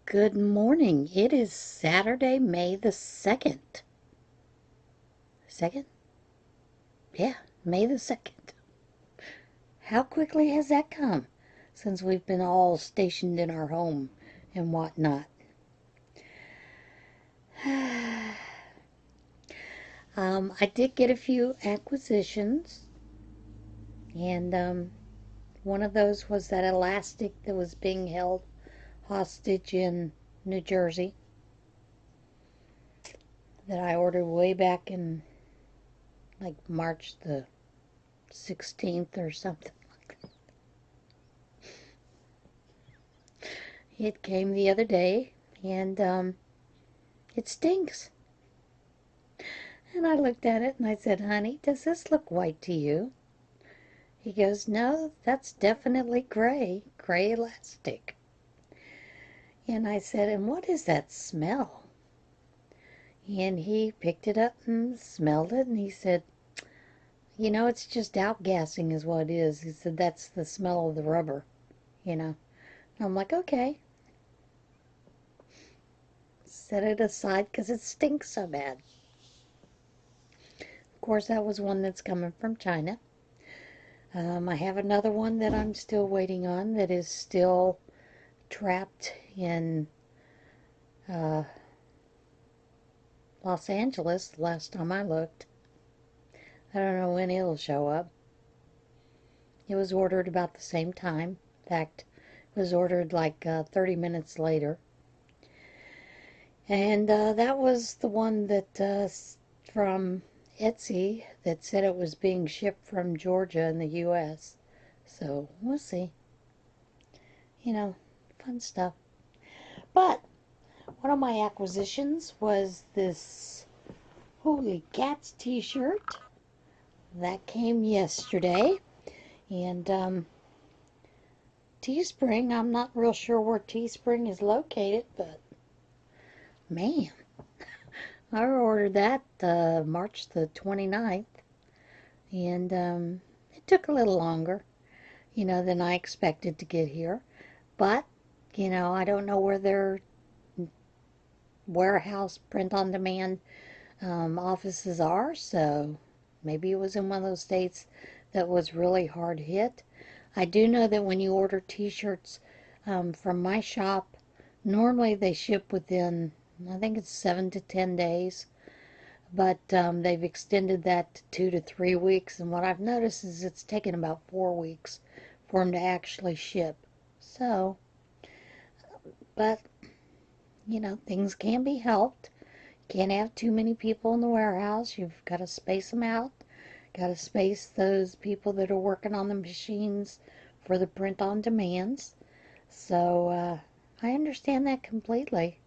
Good morning. It is Saturday, May the 2nd. 2nd? Yeah, May the 2nd. How quickly has that come since we've been all stationed in our home and whatnot? I did get a few acquisitions, and one of those was that elastic that was being held hostage in New Jersey that I ordered way back in like March the 16th or something like that. It came the other day, and it stinks. And I looked at it and I said, honey, does this look white to you? He goes, no, that's definitely gray elastic. And I said, and what is that smell? And he picked it up and smelled it, and he said, you know, it's just outgassing is what it is. He said, that's the smell of the rubber, you know. And I'm like, okay. Set it aside because it stinks so bad. Of course, that was one that's coming from China. I have another one that I'm still waiting on that is still trapped in Los Angeles last time I looked. I don't know when it'll show up. It was ordered about the same time. In fact, it was ordered like 30 minutes later. And that was the one that from Etsy that said it was being shipped from Georgia in the U.S. So we'll see. You know, fun stuff. But one of my acquisitions was this Holy Cats t-shirt that came yesterday. And Teespring, I'm not real sure where Teespring is located, but man, I ordered that March the 29th, and it took a little longer, you know, than I expected to get here. But, you know, I don't know where their warehouse print-on-demand offices are, so maybe it was in one of those states that was really hard hit. I do know that when you order t-shirts from my shop, normally they ship within, I think it's 7 to 10 days, but they've extended that to 2 to 3 weeks, and what I've noticed is it's taken about 4 weeks for them to actually ship. So, but, you know, things can be helped. Can't have too many people in the warehouse. You've got to space them out. Got to space those people that are working on the machines for the print-on-demands. So, I understand that completely.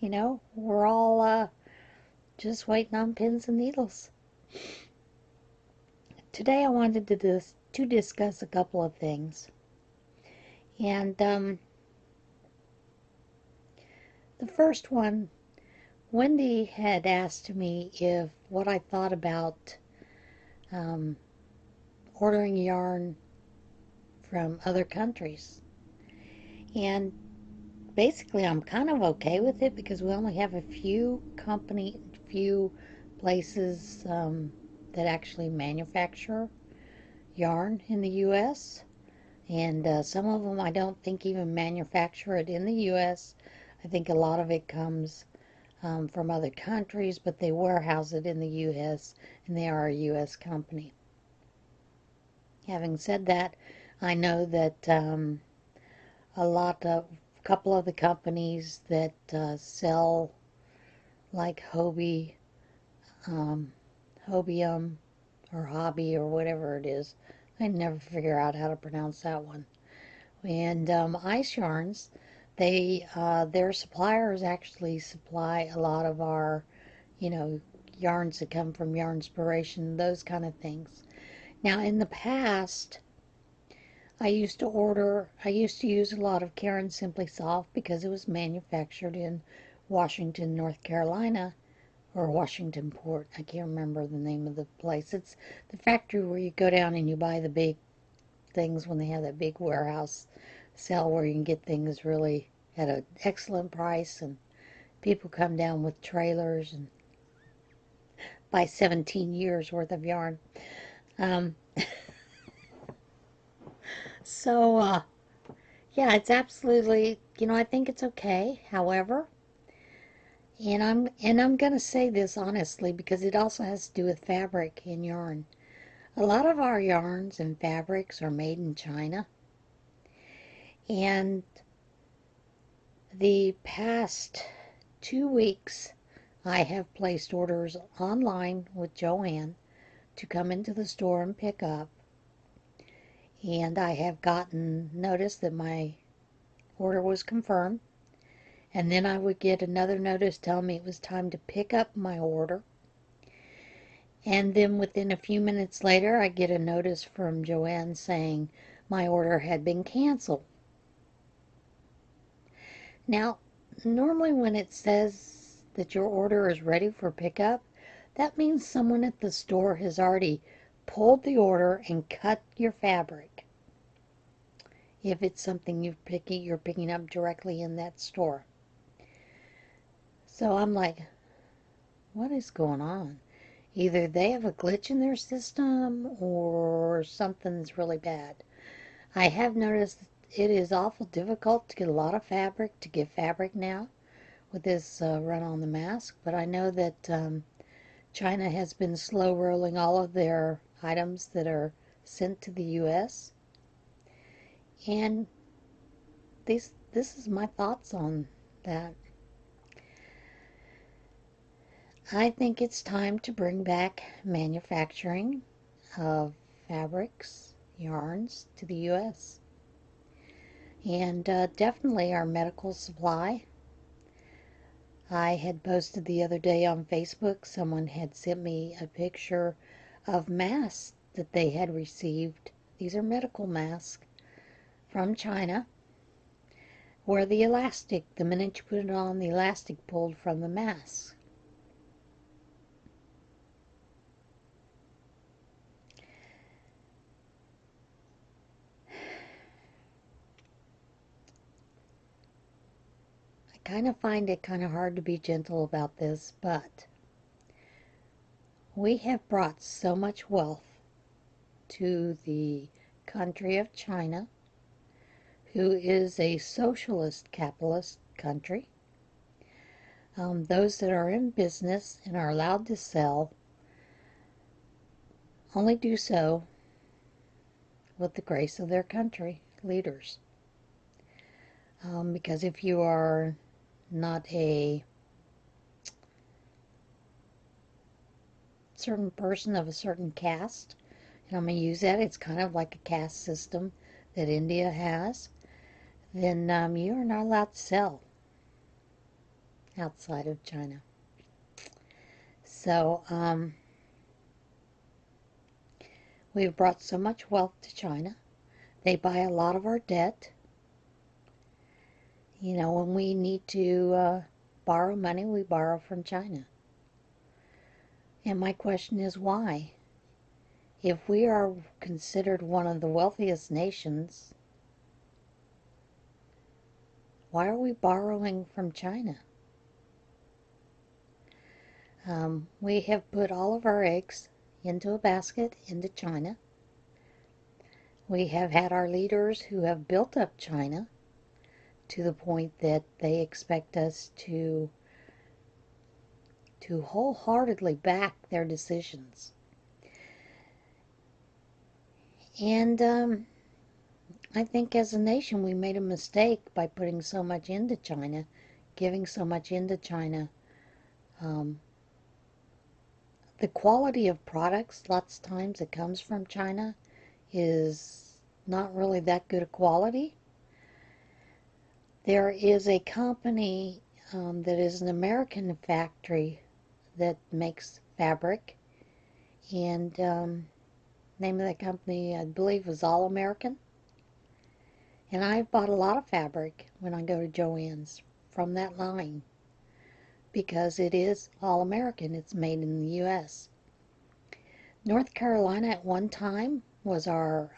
You know, we're all just waiting on pins and needles. Today I wanted to discuss a couple of things. And the first one, Wendy had asked me if what I thought about ordering yarn from other countries. And basically I'm kind of okay with it because we only have a few places that actually manufacture yarn in the U.S. And some of them I don't think even manufacture it in the U.S. I think a lot of it comes from other countries, but they warehouse it in the U.S. and they are a U.S. company. Having said that, I know that a couple of the companies that sell like Hobium or Hobby or whatever it is, I never figure out how to pronounce that one. And Ice Yarns, their suppliers actually supply a lot of our, you know, yarns that come from Yarnspiration, those kind of things. Now, in the past, I used to use a lot of Karen Simply Soft because it was manufactured in Washington, North Carolina, or Washington Port. I can't remember the name of the place. It's the factory where you go down and you buy the big things when they have that big warehouse sale where you can get things really at an excellent price, and people come down with trailers and buy 17 years worth of yarn. Um, so, yeah, it's absolutely, I think it's okay. However, and I'm going to say this honestly because it also has to do with fabric and yarn. A lot of our yarns and fabrics are made in China, and the past 2 weeks I have placed orders online with Joanne to come into the store and pick up, and I have gotten notice that my order was confirmed, and then I would get another notice telling me it was time to pick up my order, and then within a few minutes later I get a notice from Joanne saying my order had been canceled. Now, normally when it says that your order is ready for pickup, that means someone at the store has already pulled the order and cut your fabric. If it's something you're picking up directly in that store. So I'm like, what is going on? Either they have a glitch in their system or something's really bad. I have noticed it is awful difficult to get a lot of fabric, to get fabric now with this run on the mask, but I know that China has been slow rolling all of their items that are sent to the U.S. And this is my thoughts on that. I think it's time to bring back manufacturing of fabrics, yarns to the U.S. And definitely our medical supply. I had posted the other day on Facebook, someone had sent me a picture of masks that they had received. These are medical masks from China, where the minute you put it on, the elastic pulled from the mask. I kind of find it kind of hard to be gentle about this, but we have brought so much wealth to the country of China, who is a socialist capitalist country. Those that are in business and are allowed to sell only do so with the grace of their country leaders. Because if you are not a certain person of a certain caste, and I'm going to use that, it's kind of like a caste system that India has, then you are not allowed to sell outside of China. So we've brought so much wealth to China. They buy a lot of our debt. When we need to borrow money, we borrow from China. And my question is why? If we are considered one of the wealthiest nations, why are we borrowing from China? We have put all of our eggs into a basket into China. We have had our leaders who have built up China to the point that they expect us to wholeheartedly back their decisions. And I think as a nation we made a mistake by putting so much into China, giving so much into China. The quality of products, lots of times it comes from China, is not really that good a quality. There is a company that is an American factory that makes fabric, and name of that company I believe was All American. And I've bought a lot of fabric when I go to Joann's from that line because it is all American. It's made in the U.S. North Carolina at one time was our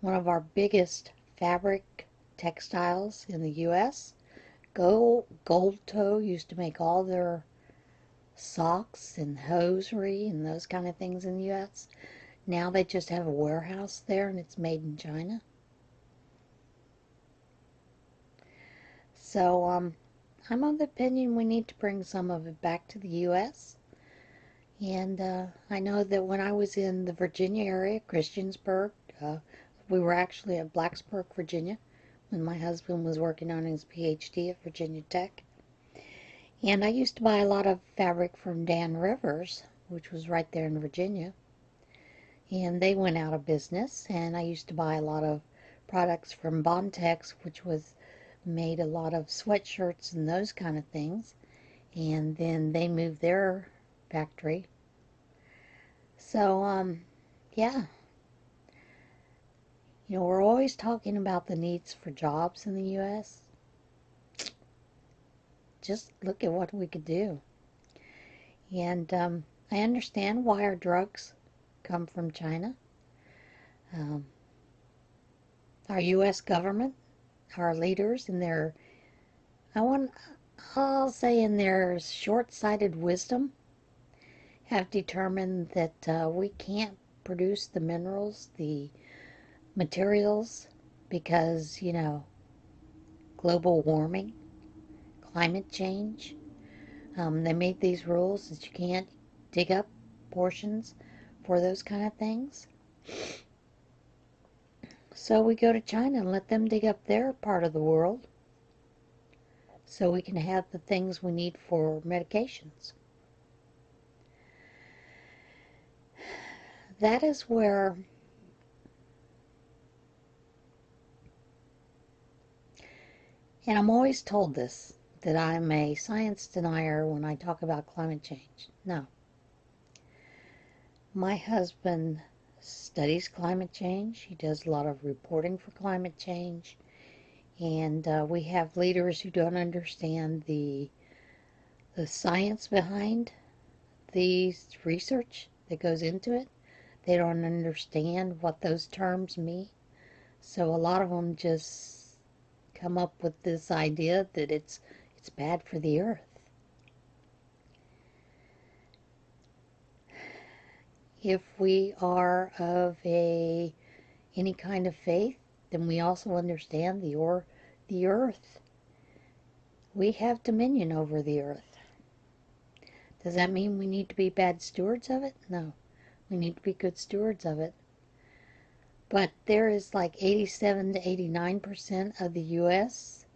one of our biggest fabric textiles in the U.S. Gold Toe used to make all their socks and hosiery and those kind of things in the U.S. Now they just have a warehouse there and it's made in China. So I'm of the opinion we need to bring some of it back to the U.S. And I know that when I was in the Virginia area, Christiansburg, we were actually at Blacksburg, Virginia, when my husband was working on his PhD at Virginia Tech. And I used to buy a lot of fabric from Dan Rivers, which was right there in Virginia. And they went out of business, and I used to buy a lot of products from Bontex, which was made a lot of sweatshirts and those kind of things. And then they moved their factory. So, yeah. You know, we're always talking about the needs for jobs in the U.S. Just look at what we could do. And I understand why our drugs come from China. Our U.S. government, our leaders, in their, I'll say in their short-sighted wisdom, have determined that we can't produce the minerals, the materials, because, you know, global warming, climate change. They made these rules that you can't dig up portions for those kind of things. So we go to China and let them dig up their part of the world so we can have the things we need for medications. That is where and I'm always told this, that I'm a science denier when I talk about climate change. No. My husband studies climate change. He does a lot of reporting for climate change. And we have leaders who don't understand the science behind the research that goes into it. They don't understand what those terms mean. So a lot of them just come up with this idea that it's bad for the earth. If we are of any kind of faith, then we also understand the earth. We have dominion over the earth. Does that mean we need to be bad stewards of it? No. We need to be good stewards of it. But there is like 87 to 89% of the U.S.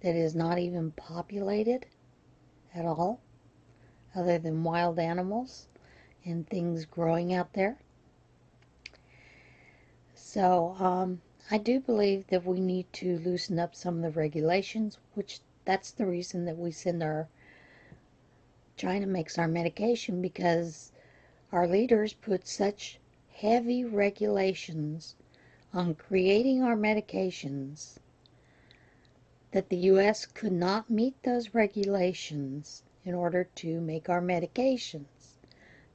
that is not even populated at all, other than wild animals and things growing out there. So I do believe that we need to loosen up some of the regulations, which that's the reason that we send China makes our medication, because our leaders put such heavy regulations on creating our medications that the U.S. could not meet those regulations in order to make our medications.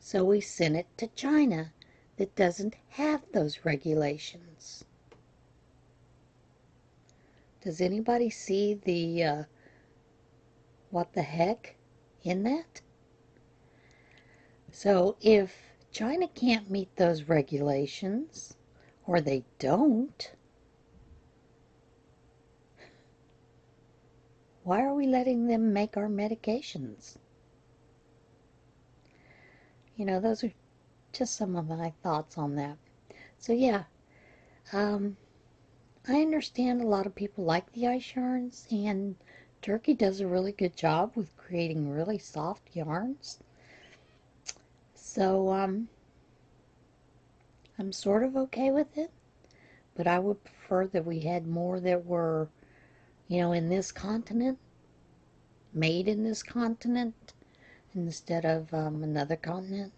So we sent it to China that doesn't have those regulations. Does anybody see the what the heck in that? So if China can't meet those regulations, or they don't, why are we letting them make our medications? You know, those are just some of my thoughts on that. So yeah, I understand a lot of people like the ice yarns, and Turkey does a really good job with creating really soft yarns. So I'm sort of okay with it, but I would prefer that we had more that were, you know, in this continent, made in this continent, instead of another continent.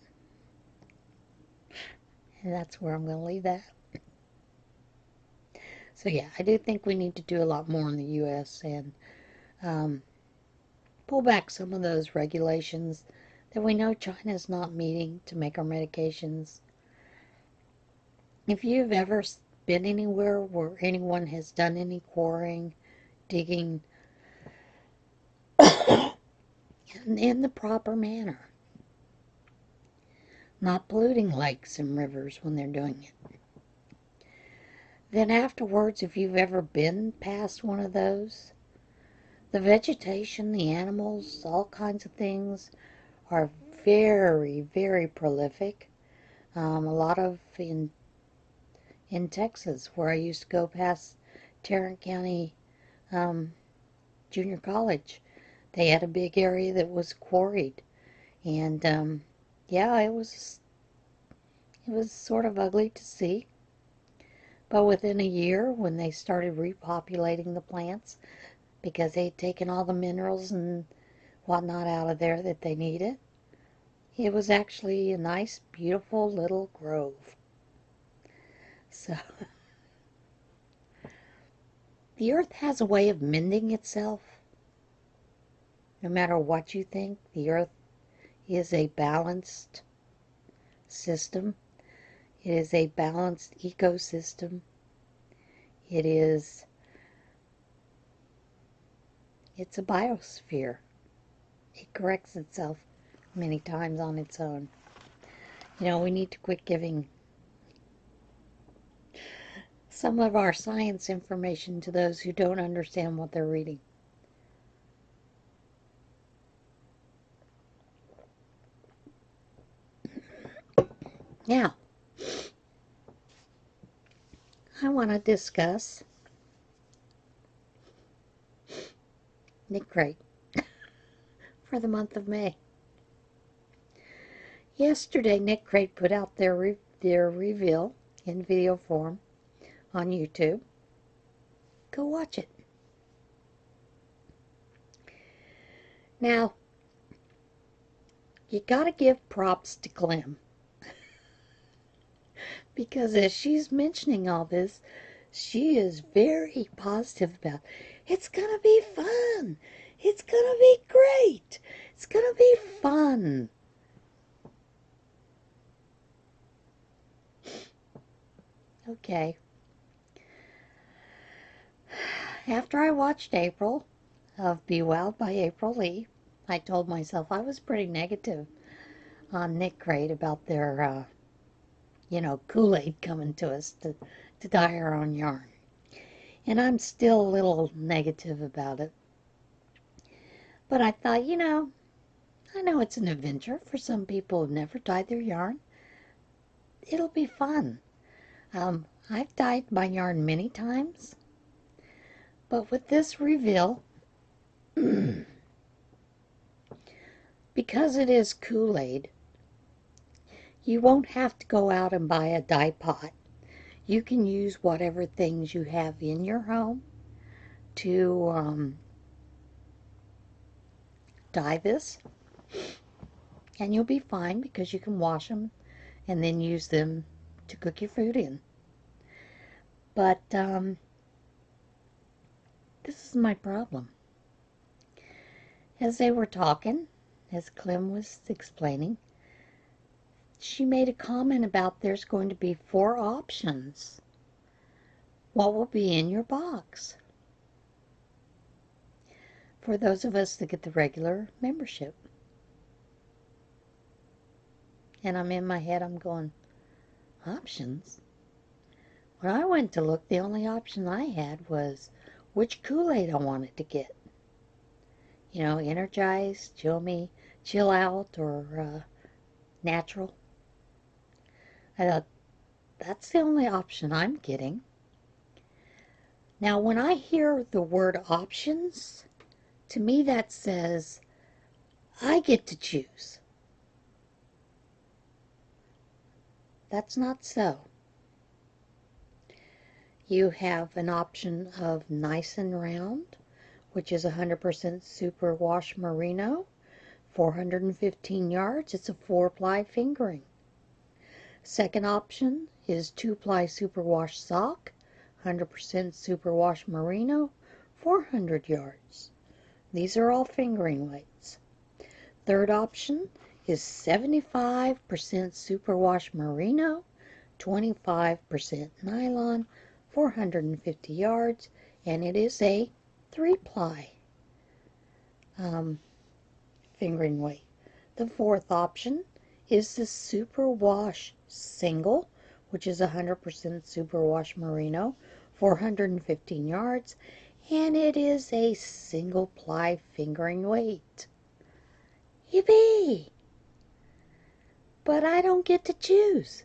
And that's where I'm going to leave that. So yeah, I do think we need to do a lot more in the U.S. and pull back some of those regulations that we know China is not meeting to make our medications. If you've ever been anywhere where anyone has done any quarrying, digging in the proper manner, not polluting lakes and rivers when they're doing it. Then afterwards, if you've ever been past one of those, the vegetation, the animals, all kinds of things are very, very prolific. A lot of in Texas, where I used to go past Tarrant County Junior College, they had a big area that was quarried, and yeah, it was sort of ugly to see. But within a year, when they started repopulating the plants, because they had taken all the minerals and whatnot out of there that they needed, it was actually a nice, beautiful little grove. So the earth has a way of mending itself. No matter what you think, the earth is a balanced system. It is a balanced ecosystem. It's a biosphere. It corrects itself many times on its own. You know, we need to quit giving some of our science information to those who don't understand what they're reading. Now, I want to discuss Knitcrate for the month of May. Yesterday, Knitcrate put out their reveal in video form on YouTube. Go watch it. Now, you gotta give props to Clem, because as she's mentioning all this, she is very positive about it's gonna be fun. It's gonna be great. It's gonna be fun. Okay. After I watched April of Be Wild by April Lee, I told myself I was pretty negative on Knitcrate about their, Kool-Aid coming to us to dye our own yarn. And I'm still a little negative about it. But I thought, I know it's an adventure for some people who've never dyed their yarn. It'll be fun. I've dyed my yarn many times. But with this reveal, because it is Kool-Aid, you won't have to go out and buy a dye pot. You can use whatever things you have in your home to dye this, and you'll be fine because you can wash them and then use them to cook your food in. But this is my problem. As they were talking, as Clem was explaining, she made a comment about there's going to be 4 options. What will be in your box? For those of us that get the regular membership. And I'm in my head, I'm going, options? When I went to look, the only option I had was which Kool-Aid I wanted to get. You know, Energize, Chill Out, or Natural. I thought, that's the only option I'm getting. Now, when I hear the word options, to me that says I get to choose. That's not so. You have an option of Nice and Round, which is 100% superwash merino, 415 yards. It's a 4-ply fingering. Second option is 2-ply superwash sock, 100% superwash merino, 400 yards. These are all fingering weights. Third option is 75% superwash merino, 25% nylon, 450 yards, and it is a 3-ply fingering weight. The fourth option is the Superwash Single, which is 100% Superwash Merino, 415 yards, and it is a single ply fingering weight. Yippee! But I don't get to choose.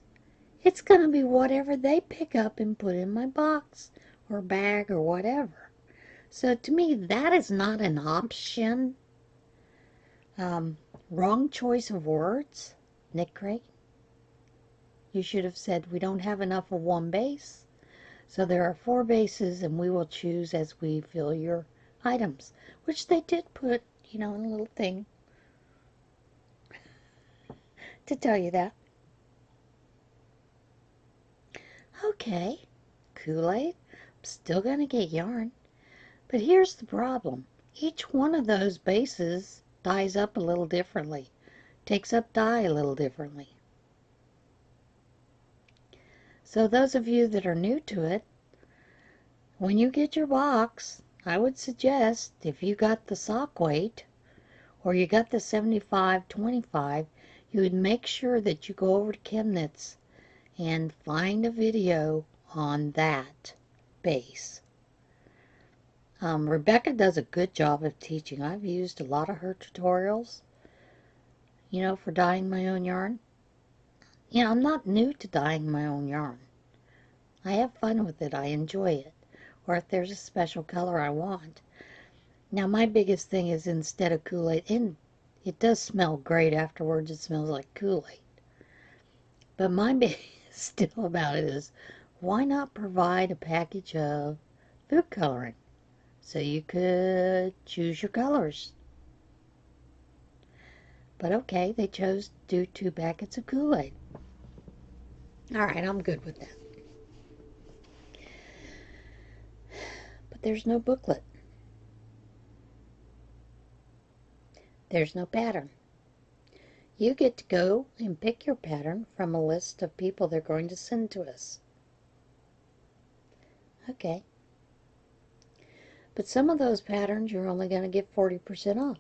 It's going to be whatever they pick up and put in my box or bag or whatever. So to me, that is not an option. Wrong choice of words, Knitcrate. You should have said we don't have enough of one base. So there are 4 bases and we will choose as we fill your items. Which they did put, in a little thing to tell you that. Okay, Kool-Aid, I'm still going to get yarn. But here's the problem. Each one of those bases dyes up a little differently, takes up dye a little differently. So those of you that are new to it, when you get your box, I would suggest if you got the sock weight or you got the 75-25, you would make sure that you go over to ChemKnits and find a video on that base. Rebecca does a good job of teaching. I've used a lot of her tutorials, for dyeing my own yarn. I'm not new to dyeing my own yarn. I have fun with it. I enjoy it. Or if there's a special color I want. Now, my biggest thing is instead of Kool-Aid, and it does smell great afterwards. It smells like Kool-Aid. But my biggest deal about it is, why not provide a package of food coloring? So you could choose your colors. But okay, they chose to do 2 packets of Kool-Aid. Alright, I'm good with that. But there's no booklet. There's no pattern. You get to go and pick your pattern from a list of people they're going to send to us. Okay. But some of those patterns you're only going to get 40% off.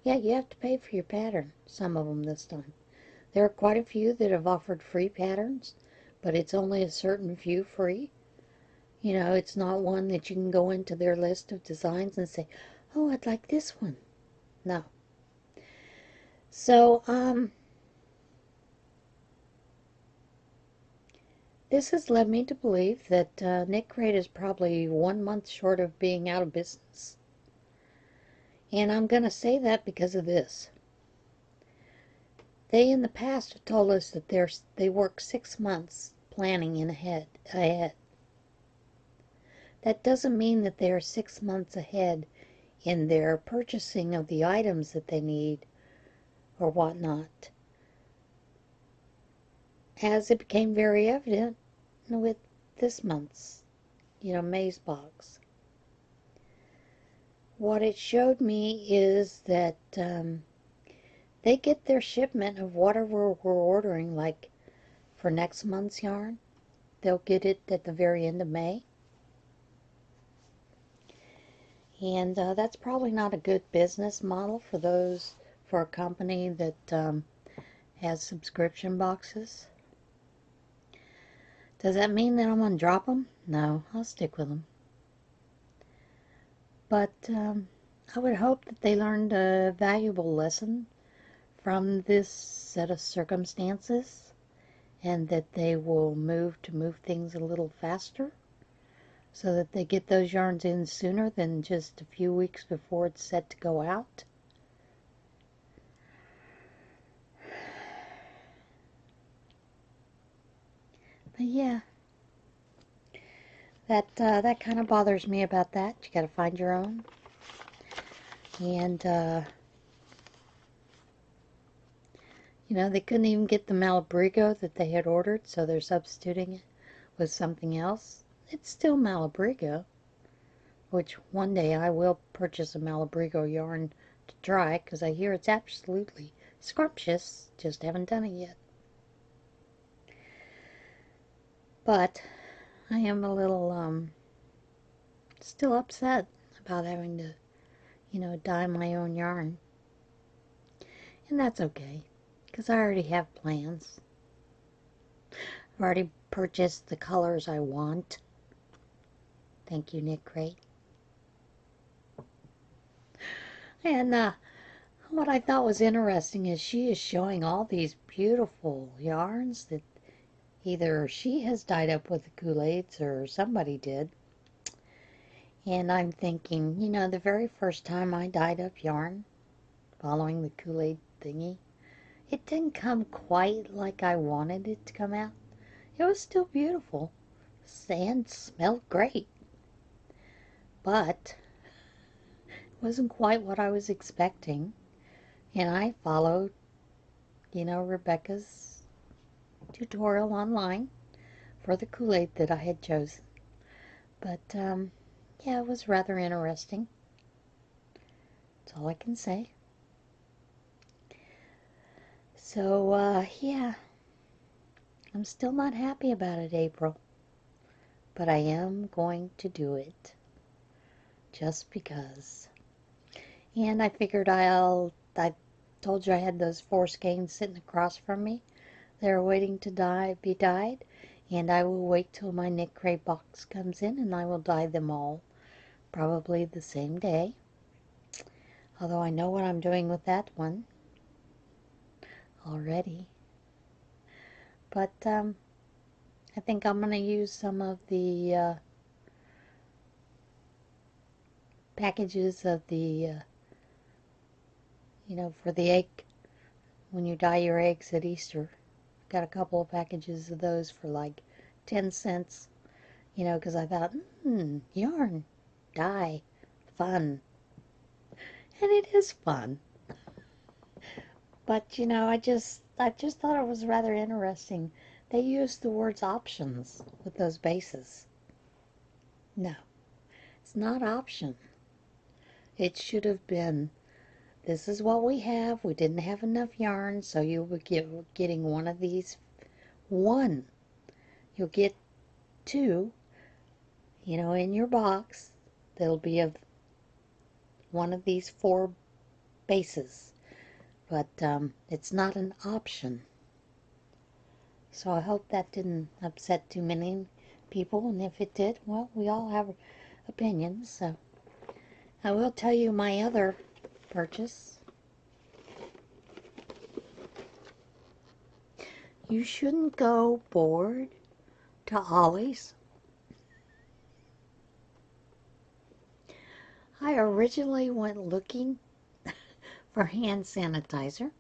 Yeah, you have to pay for your pattern, some of them this time. There are quite a few that have offered free patterns, but it's only a certain few free. It's not one that you can go into their list of designs and say, oh, I'd like this one. No. So, this has led me to believe that Knitcrate is probably 1 month short of being out of business. And I'm going to say that because of this. They in the past have told us that they work 6 months planning ahead. That doesn't mean that they are 6 months ahead in their purchasing of the items that they need or whatnot. As it became very evident with this month's, May's box. What it showed me is that they get their shipment of whatever we're ordering, like for next month's yarn. They'll get it at the very end of May. And that's probably not a good business model for a company that has subscription boxes. Does that mean that I'm going to drop them? No, I'll stick with them. But I would hope that they learned a valuable lesson from this set of circumstances and that they will move things a little faster so that they get those yarns in sooner than just a few weeks before it's set to go out. But yeah, that kind of bothers me about that. You got to find your own. And they couldn't even get the Malabrigo that they had ordered, so they're substituting it with something else. It's still Malabrigo, which one day I will purchase a Malabrigo yarn to try, because I hear it's absolutely scrumptious. Just haven't done it yet. But I am a little still upset about having to, dye my own yarn. And that's okay, because I already have plans. I've already purchased the colors I want. Thank you, Knitcrate. And what I thought was interesting is she is showing all these beautiful yarns that either she has dyed up with the Kool-Aids or somebody did. And I'm thinking, the very first time I dyed up yarn following the Kool-Aid thingy, it didn't come quite like I wanted it to come out. It was still beautiful and smelled great, but it wasn't quite what I was expecting. And I followed, Rebecca's tutorial online for the Kool-Aid that I had chosen. But, yeah, it was rather interesting. That's all I can say. So, yeah, I'm still not happy about it, April. But I am going to do it. Just because. And I figured I told you I had those 4 skeins sitting across from me. They're waiting to be dyed. And I will wait till my Knitcrate box comes in and I will dye them all. Probably the same day. Although I know what I'm doing with that one already. But I think I'm going to use some of the packages of the, for the egg, when you dye your eggs at Easter. Got a couple of packages of those for like 10 cents, because I thought, yarn, dye, fun. And it is fun. But, I just thought it was rather interesting. They used the words options with those bases. No, it's not option. It should have been, this is what we have. We didn't have enough yarn, so you will getting one of these. One. You'll get 2, in your box. That'll be of one of these 4 bases. But it's not an option. So I hope that didn't upset too many people. And if it did, well, we all have opinions. So I will tell you my other purchase. You shouldn't go bored to Ollie's. I originally went looking for hand sanitizer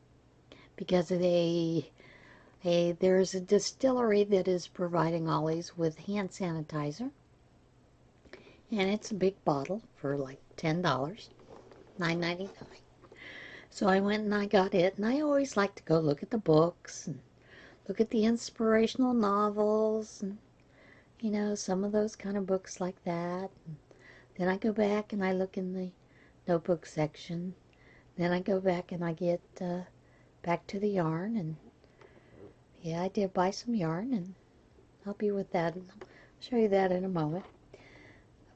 because there's a distillery that is providing Ollie's with hand sanitizer, and it's a big bottle for like $10, $9.99. So I went and I got it, and I always like to go look at the books and look at the inspirational novels and some of those kind of books like that. And then I go back and I look in the notebook section. Then I go back and I get back to the yarn, and yeah, I did buy some yarn, and I'll be with that, and I'll show you that in a moment.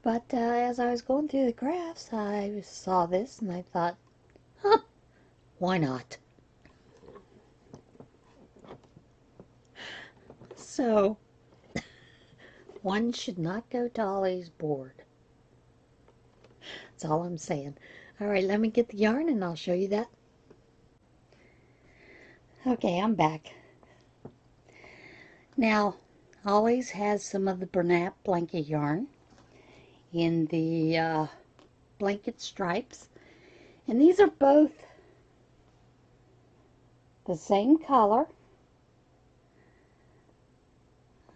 But as I was going through the crafts, I saw this and I thought, why not? So, one should not go to Ollie's bored. That's all I'm saying. All right, let me get the yarn and I'll show you that. Okay, I'm back. Now, Ollie's has some of the Bernat blanket yarn in the blanket stripes. And these are both the same color.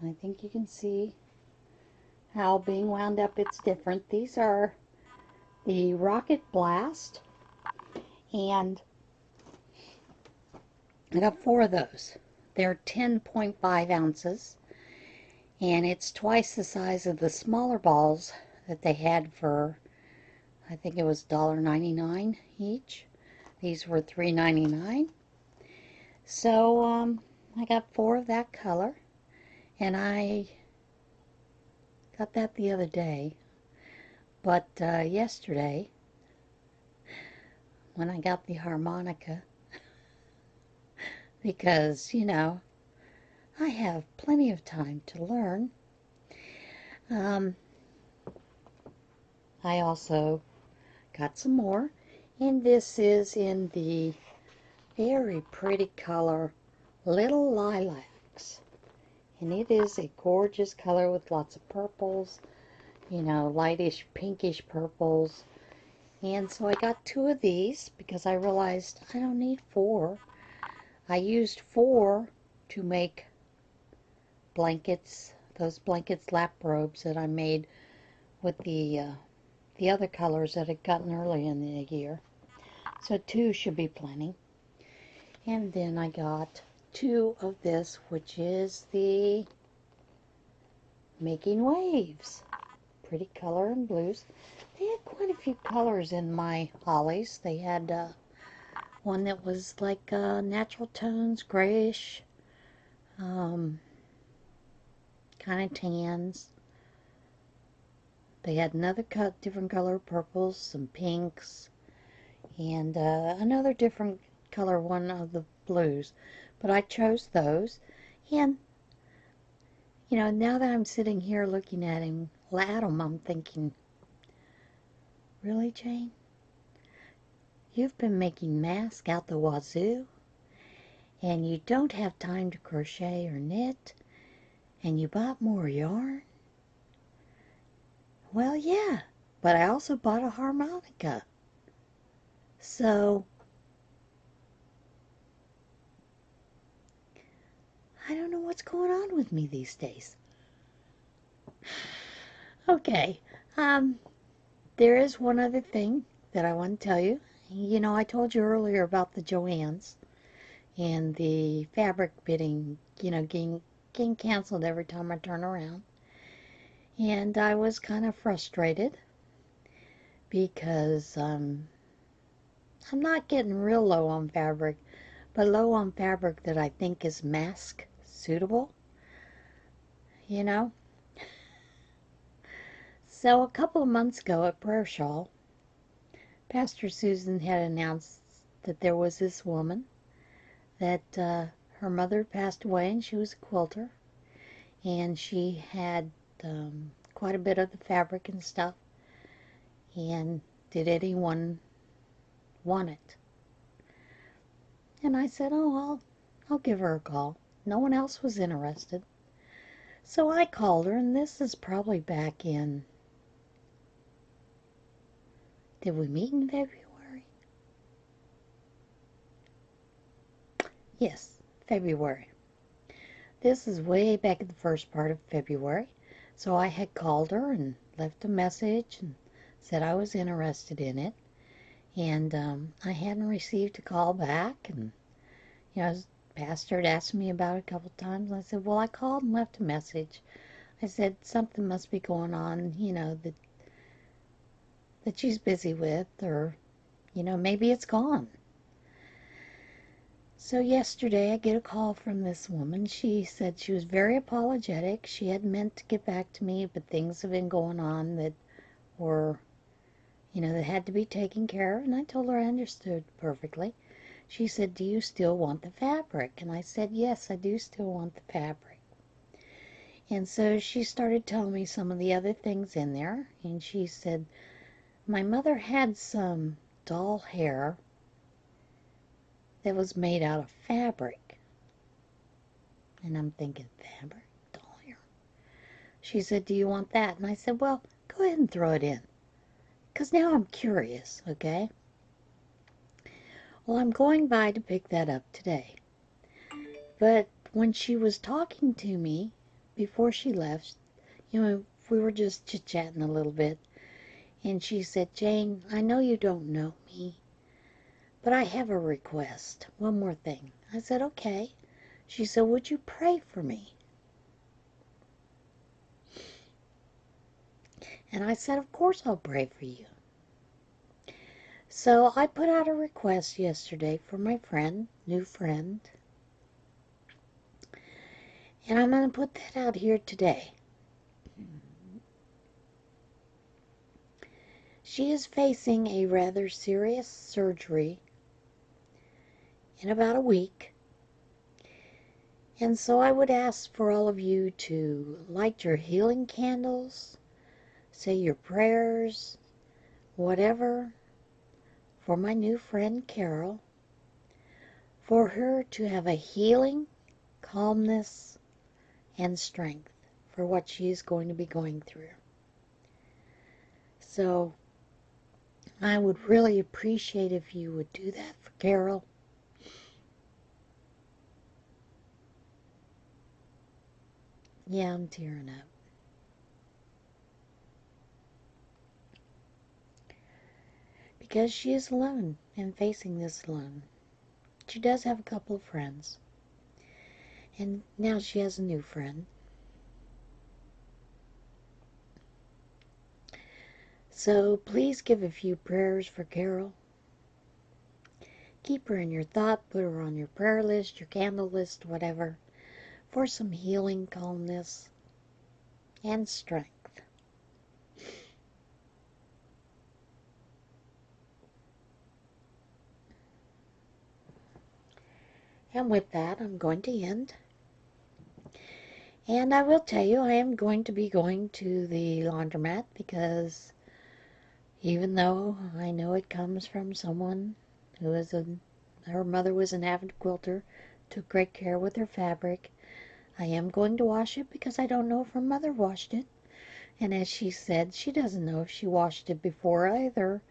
I think you can see how being wound up it's different. These are the Rocket Blast, and I got 4 of those. They're 10.5 ounces, and it's twice the size of the smaller balls that they had for, I think it was $1.99 each. These were $3.99. So I got 4 of that color, and I got that the other day. But yesterday, when I got the harmonica, because, you know, I have plenty of time to learn, I also got some more. And this is in the very pretty color Little Lilacs. And it is a gorgeous color with lots of purples, you know, lightish pinkish purples. And so I got 2 of these because I realized I don't need 4. I used 4 to make blankets, those blankets lap robes that I made with the other colors that I'd gotten early in the year. So 2 should be plenty. And then I got 2 of this, which is the Making Waves. Pretty color and blues. They had quite a few colors in my hollies. They had one that was like natural tones, grayish, kind of tans. They had another different color purples, some pinks, and another different color one of the blues. But I chose those. And, you know, now that I'm sitting here looking at him, I'm thinking, really, Jane? You've been making masks out the wazoo, and you don't have time to crochet or knit, and you bought more yarn? Well, yeah, but I also bought a harmonica. So, I don't know what's going on with me these days. Okay, there is one other thing that I want to tell you. You know, I told you earlier about the Joann's and the fabric bidding, you know, getting canceled every time I turn around. And I was kind of frustrated because I'm not getting real low on fabric, but low on fabric that I think is mask suitable, you know. So a couple of months ago at Prayer Shawl, Pastor Susan had announced that there was this woman that her mother passed away and she was a quilter, and she had quite a bit of the fabric and stuff. And did anyone want it? And I said, oh, I'll give her a call. No one else was interested. So I called her, and this is probably back in, did we meet in February? Yes, February. This is way back in the first part of February. So I had called her and left a message and said I was interested in it. And I hadn't received a call back. And, you know, the pastor had asked me about it a couple times. I said, well, I called and left a message. I said, something must be going on, you know, that she's busy with, or, you know, maybe it's gone. So yesterday I get a call from this woman. She said she was very apologetic. She had meant to get back to me, but things have been going on that were, you know, that had to be taken care of. And I told her I understood perfectly. She said, do you still want the fabric? And I said, yes, I do still want the fabric. And so she started telling me some of the other things in there. And she said, my mother had some doll hair that was made out of fabric. And I'm thinking, fabric? Doll hair? She said, do you want that? And I said, well, go ahead and throw it in. Because now I'm curious, okay? Well, I'm going by to pick that up today. But when she was talking to me before she left, you know, we were just chit-chatting a little bit. And she said, Jane, I know you don't know me, but I have a request. One more thing. I said, okay. She said, would you pray for me? And I said, of course I'll pray for you. So I put out a request yesterday for my friend, new friend. And I'm going to put that out here today. She is facing a rather serious surgery in about a week. And so I would ask for all of you to light your healing candles, say your prayers, whatever, for my new friend Carol, for her to have a healing, calmness, and strength for what she is going to be going through. So I would really appreciate if you would do that for Carol. Yeah, I'm tearing up. Because she is alone and facing this alone. She does have a couple of friends. And now she has a new friend. So please give a few prayers for Carol. Keep her in your thought, put her on your prayer list, your candle list, whatever, for some healing, calmness, and strength. And with that, I'm going to end. And I will tell you, I am going to be going to the laundromat because even though I know it comes from someone who is her mother was an avid quilter, took great care with her fabric, I am going to wash it because I don't know if her mother washed it. And as she said, she doesn't know if she washed it before either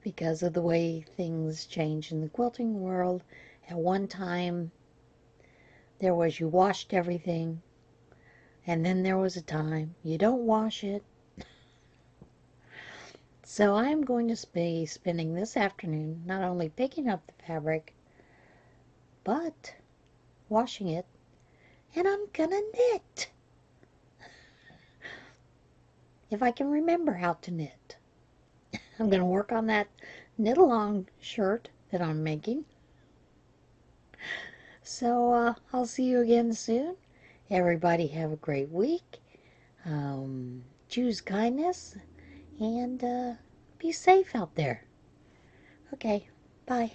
because of the way things change in the quilting world. At one time, there was you washed everything, and then there was a time you don't wash it. So I'm going to be spending this afternoon not only picking up the fabric, but washing it, and I'm gonna knit. If I can remember how to knit. I'm gonna work on that knit-along shirt that I'm making. So I'll see you again soon. Everybody have a great week. Choose kindness and be safe out there. Okay, bye.